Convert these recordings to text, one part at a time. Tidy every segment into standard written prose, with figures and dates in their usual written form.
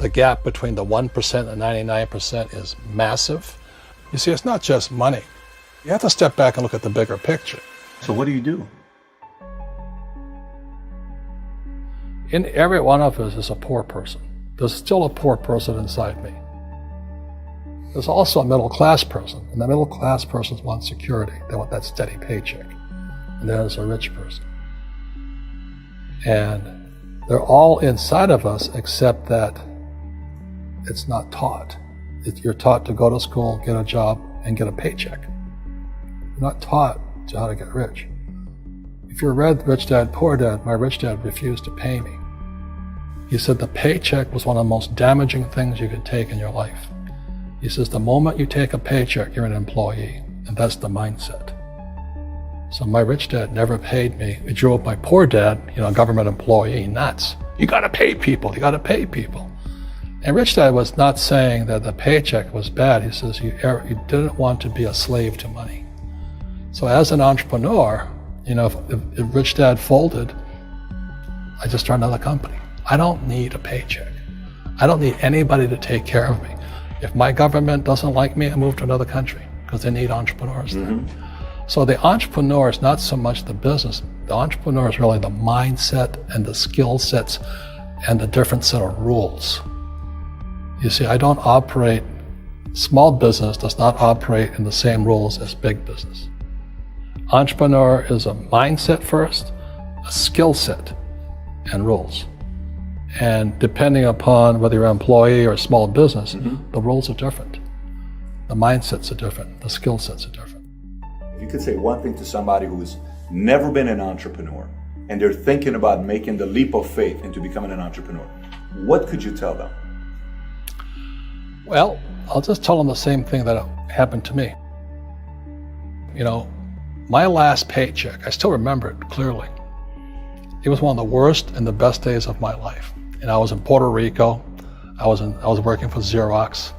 The gap between the 1% and 99% is massive. You see, it's not just money. You have to step back and look at the bigger picture. So what do you do? In every one of us is a poor person. There's still a poor person inside me. There's also a middle class person, and the middle class persons want security. They want that steady paycheck. And there's a rich person. And they're all inside of us, except that it's not taught. You're taught to go to school, get a job, and get a paycheck. You're not taught to how to get rich. If you read Rich Dad, Poor Dad, my rich dad refused to pay me. He said the paycheck was one of the most damaging things you could take in your life. He says the moment you take a paycheck, you're an employee, and that's the mindset. So my rich dad never paid me. He drove my poor dad, government employee, nuts. You gotta pay people, you gotta pay people. And Rich Dad was not saying that the paycheck was bad. He says you didn't want to be a slave to money. So as an entrepreneur, if Rich Dad folded, I just started another company. I don't need a paycheck. I don't need anybody to take care of me. If my government doesn't like me, I move to another country because they need entrepreneurs there. So the entrepreneur is not so much the business. The entrepreneur is really the mindset and the skill sets and the different set of rules. You see, I don't operate, small business does not operate in the same rules as big business. Entrepreneur is a mindset first, a skill set, and rules. And depending upon whether you're an employee or a small business, the rules are different. The mindsets are different, the skill sets are different. If you could say one thing to somebody who's never been an entrepreneur and they're thinking about making the leap of faith into becoming an entrepreneur, what could you tell them? Well, I'll just tell them the same thing that happened to me. My last paycheck, I still remember it clearly. It was one of the worst and the best days of my life. And I was in Puerto Rico. I was working for Xerox,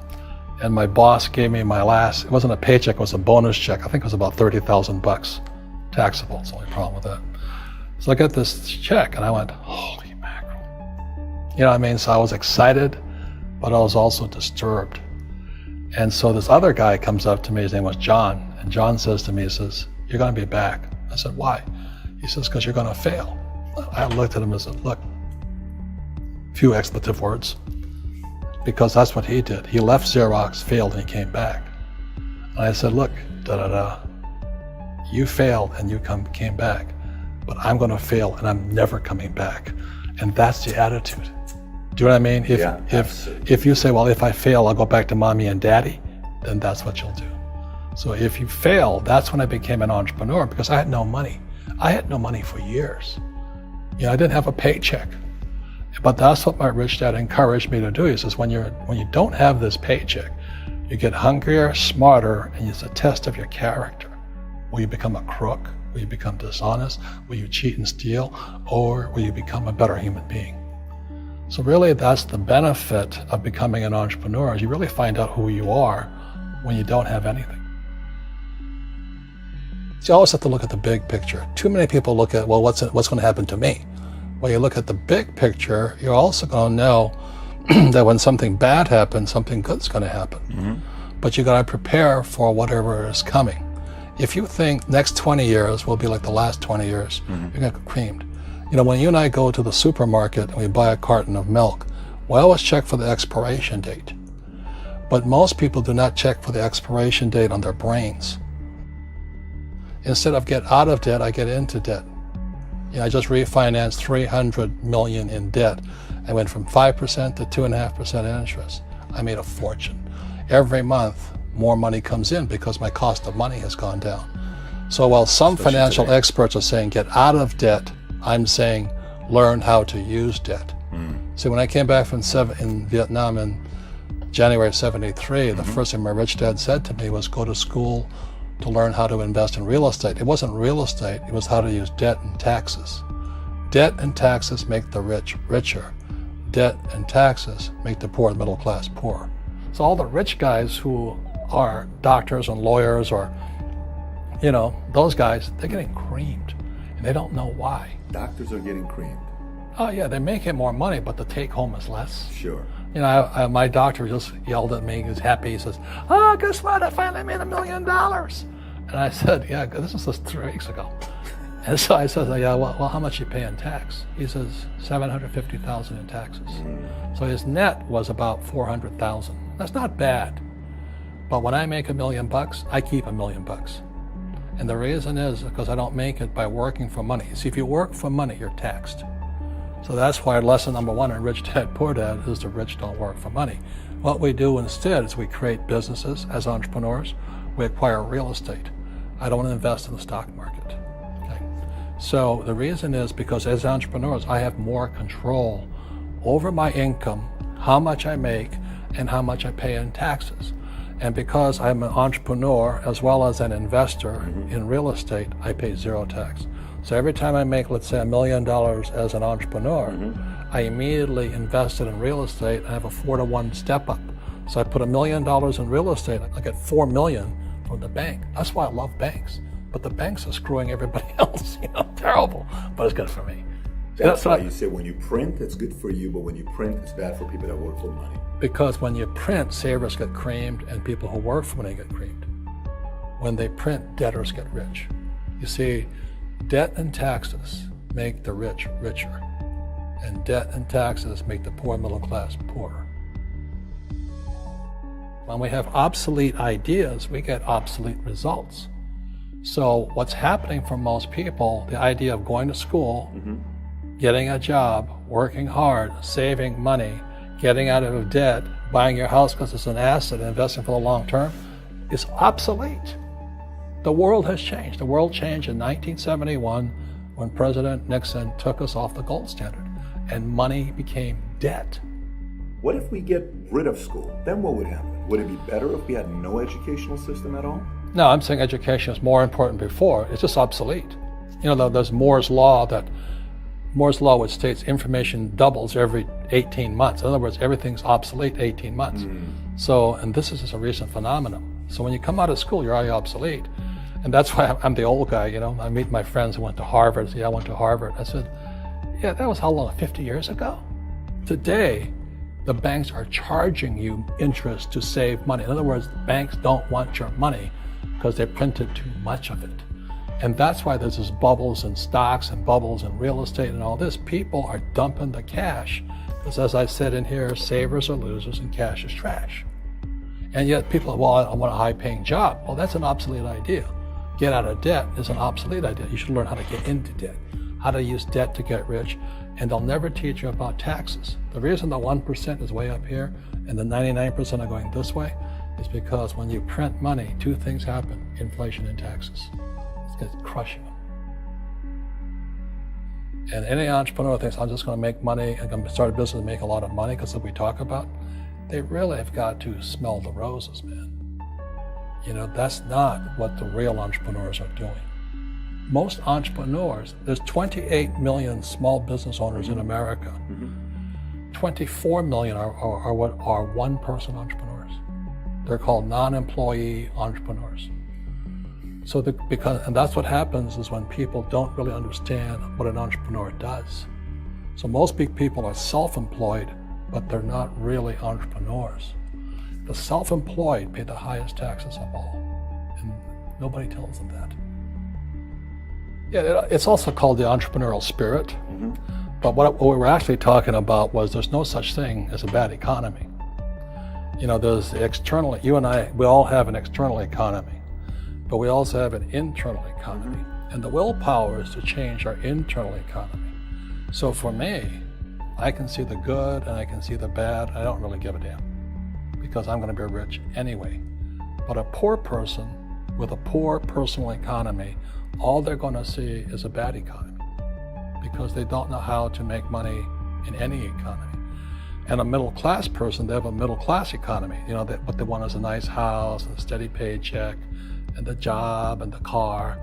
and my boss gave me my last, it wasn't a paycheck, it was a bonus check. I think it was about $30,000, taxable. It's the only problem with that. So I got this check and I went, holy mackerel. You know what I mean? So I was excited, but I was also disturbed. And so this other guy comes up to me, his name was John, and John says to me, he says, you're gonna be back. I said, why? He says, because you're gonna fail. I looked at him and said, look, few expletive words, because that's what he did. He left Xerox, failed, and he came back. And I said, look, you failed and you came back, but I'm gonna fail and I'm never coming back. And that's the attitude. Do you know what I mean? If you say, well, if I fail, I'll go back to mommy and daddy, then that's what you'll do. So if you fail, that's when I became an entrepreneur, because I had no money. I had no money for years. I didn't have a paycheck. But that's what my rich dad encouraged me to do. He says, when you don't have this paycheck, you get hungrier, smarter, and it's a test of your character. Will you become a crook? Will you become dishonest? Will you cheat and steal? Or will you become a better human being? So really, that's the benefit of becoming an entrepreneur, is you really find out who you are when you don't have anything. So you always have to look at the big picture. Too many people look at, well, what's going to happen to me? When you look at the big picture, you're also going to know that when something bad happens, something good's going to happen. But you got to prepare for whatever is coming. If you think next 20 years will be like the last 20 years, you're going to get creamed. When you and I go to the supermarket and we buy a carton of milk, we always check for the expiration date. But most people do not check for the expiration date on their brains. Instead of get out of debt, I get into debt. I just refinanced $300 million in debt. I went from 5% to 2.5% interest. I made a fortune. Every month, more money comes in because my cost of money has gone down. So while some financial experts are saying get out of debt, I'm saying learn how to use debt. See, when I came back from in Vietnam in January of '73, the first thing my rich dad said to me was go to school to learn how to invest in real estate. It wasn't real estate, it was how to use debt and taxes. Debt and taxes make the rich richer. Debt and taxes make the poor, the middle class, poor. So all the rich guys who are doctors and lawyers or, those guys, they're getting creamed and they don't know why. Doctors are getting creamed. Oh yeah, they're making more money, but the take home is less. Sure. You know, my doctor just yelled at me. He was happy. He says, "Oh, guess what? I finally made $1 million." And I said, "Yeah, this was just 3 weeks ago." And so I said, "Yeah, well, how much you pay in tax?" He says, $750,000 in taxes. So his net was about $400,000. That's not bad. But when I make $1 million, I keep $1 million. And the reason is because I don't make it by working for money. See, if you work for money, you're taxed. So that's why lesson number 1 in Rich Dad, Poor Dad is the rich don't work for money. What we do instead is we create businesses as entrepreneurs. We acquire real estate. I don't invest in the stock market. Okay. So the reason is because as entrepreneurs, I have more control over my income, how much I make, and how much I pay in taxes. And because I'm an entrepreneur as well as an investor in real estate, I pay 0 tax. So every time I make, let's say, $1 million as an entrepreneur, I immediately invested in real estate and have a 4-to-1 step up. So I put $1 million in real estate, I get $4 million from the bank. That's why I love banks. But the banks are screwing everybody else, terrible, but it's good for me. That's why you say when you print, it's good for you, but when you print, it's bad for people that work for money. Because when you print, savers get creamed and people who work for money get creamed. When they print, debtors get rich. You see, debt and taxes make the rich richer, and debt and taxes make the poor middle class poorer. When we have obsolete ideas, we get obsolete results. So what's happening for most people, the idea of going to school, getting a job, working hard, saving money, getting out of debt, buying your house because it's an asset, investing for the long term, is obsolete. The world has changed. The world changed in 1971 when President Nixon took us off the gold standard and money became debt. What if we get rid of school? Then what would happen? Would it be better if we had no educational system at all? No, I'm saying education is more important before. It's just obsolete. There's Moore's Law which states information doubles every 18 months. In other words, everything's obsolete 18 months. So, and this is just a recent phenomenon. So when you come out of school, you're already obsolete. And that's why I'm the old guy, I meet my friends who went to Harvard. I went to Harvard. I said, yeah, that was how long, 50 years ago? Today, the banks are charging you interest to save money. In other words, banks don't want your money because they printed too much of it. And that's why there's this bubbles in stocks and bubbles in real estate and all this. People are dumping the cash because, as I said in here, savers are losers and cash is trash. And yet people, well, I want a high-paying job. Well, that's an obsolete idea. Get out of debt is an obsolete idea. You should learn how to get into debt, how to use debt to get rich, and they'll never teach you about taxes. The reason the 1% is way up here and the 99% are going this way is because when you print money, 2 things happen: inflation and taxes. It's crushing them. And any entrepreneur thinks, I'm just going to make money, I'm going to start a business and make a lot of money because of what we talk about. They really have got to smell the roses, man. That's not what the real entrepreneurs are doing. Most entrepreneurs, there's 28 million small business owners in America. 24 million are what are one-person entrepreneurs. They're called non-employee entrepreneurs. So and that's what happens is when people don't really understand what an entrepreneur does. So most big people are self-employed, but they're not really entrepreneurs. The self-employed pay the highest taxes of all, and nobody tells them that. Yeah, it's also called the entrepreneurial spirit, but what we were actually talking about was there's no such thing as a bad economy. There's the external, you and I, we all have an external economy, but we also have an internal economy, and the willpower is to change our internal economy. So for me, I can see the good and I can see the bad. I don't really give a damn because I'm going to be rich anyway. But a poor person with a poor personal economy, all they're going to see is a bad economy because they don't know how to make money in any economy. And a middle class person, they have a middle class economy. What they want is a nice house, and a steady paycheck, and the job and the car.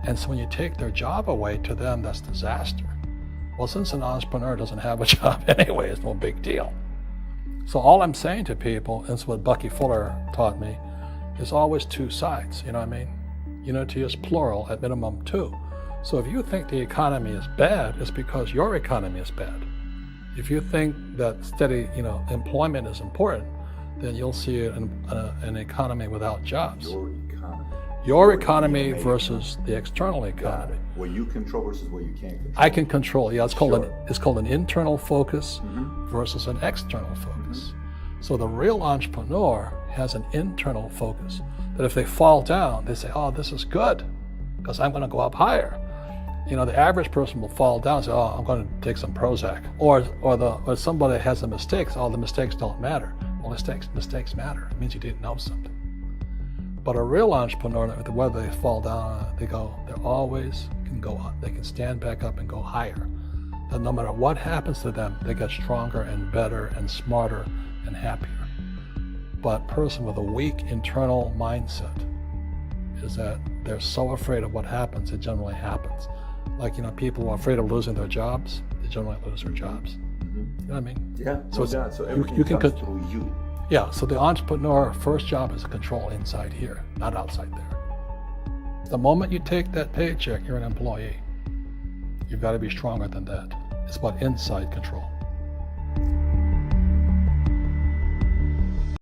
And so when you take their job away, to them, that's disaster. Well, since an entrepreneur doesn't have a job anyway, it's no big deal. So all I'm saying to people, and it's what Bucky Fuller taught me, is always 2 sides, you know what I mean? Unity is plural, at minimum 2. So if you think the economy is bad, it's because your economy is bad. If you think that steady, employment is important, then you'll see an economy without jobs. Your economy versus the external economy. What you control versus what you can't control. I can control. Yeah, it's called an internal focus versus an external focus. So the real entrepreneur has an internal focus. That if they fall down, they say, "Oh, this is good, because I'm going to go up higher." The average person will fall down and say, "Oh, I'm going to take some Prozac," or somebody has a mistake. So, "Oh, the mistakes don't matter." Well, mistakes matter. It means you didn't know something. But a real entrepreneur, whether they fall down, they always can go up. They can stand back up and go higher. And no matter what happens to them, they get stronger and better and smarter and happier. But a person with a weak internal mindset is that they're so afraid of what happens, it generally happens. Like, people who are afraid of losing their jobs, they generally lose their jobs. You know what I mean? Yeah, so everything you can comes through you. Yeah, so the entrepreneur first job is to control inside here, not outside there. The moment you take that paycheck, you're an employee. You've got to be stronger than that. It's about inside control.